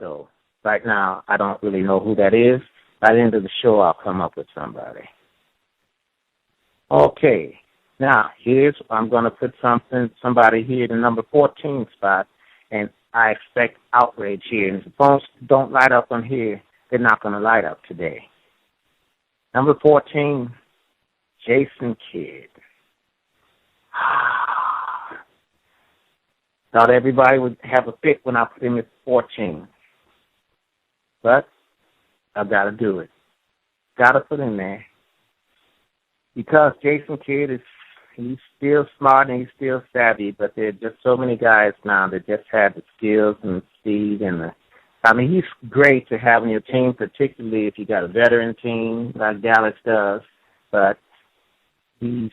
So right now, I don't really know who that is. By the end of the show, I'll come up with somebody. Okay. Now, I'm going to put somebody here in the number 14 spot, and I expect outrage here. And if the phones don't light up on here, they're not going to light up today. Number 14, Jason Kidd. Thought everybody would have a fit when I put him at 14. But I've got to do it. Got to put him there. Because Jason Kidd he's still smart and he's still savvy, but there are just so many guys now that just have the skills and the speed he's great to have on your team, particularly if you got a veteran team like Dallas does, but he's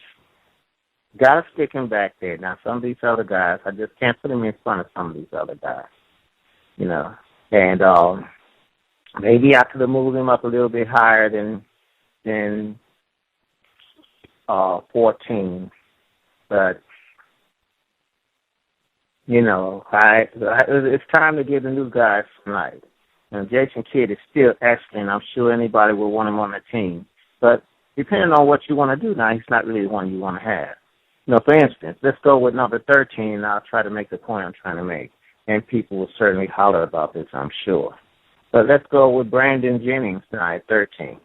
got to stick him back there. Now, some of these other guys, I just can't put him in front of some of these other guys, and maybe I could have moved him up a little bit higher than 14, but it's time to give the new guys some light. And Jason Kidd is still excellent. I'm sure anybody will want him on the team, but depending on what you want to do now, he's not really the one you want to have. For instance, let's go with number 13, and I'll try to make the point I'm trying to make, and people will certainly holler about this, I'm sure. But let's go with Brandon Jennings tonight, 13.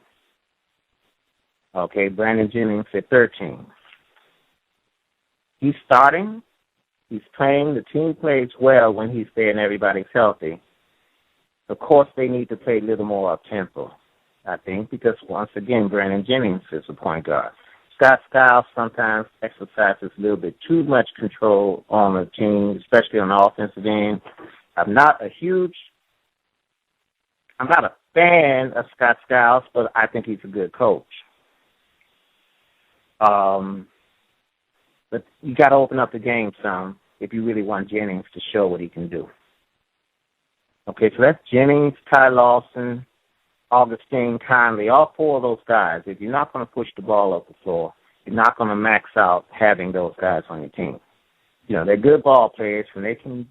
Okay, Brandon Jennings at 13. He's starting. He's playing. The team plays well when he's there and everybody's healthy. Of course, they need to play a little more up-tempo, I think, because once again, Brandon Jennings is a point guard. Scott Skiles sometimes exercises a little bit too much control on the team, especially on the offensive end. I'm not a fan of Scott Skiles, but I think he's a good coach. But you got to open up the game some if you really want Jennings to show what he can do. Okay, so that's Jennings, Ty Lawson, Augustine, Conley, all four of those guys. If you're not going to push the ball up the floor, you're not going to max out having those guys on your team. They're good ball players, and they can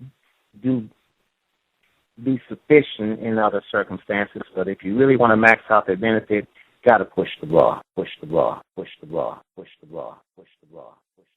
be sufficient in other circumstances, but if you really want to max out their benefit, got to push the ball, push the ball, push the ball, push the ball, push the ball, push the ball.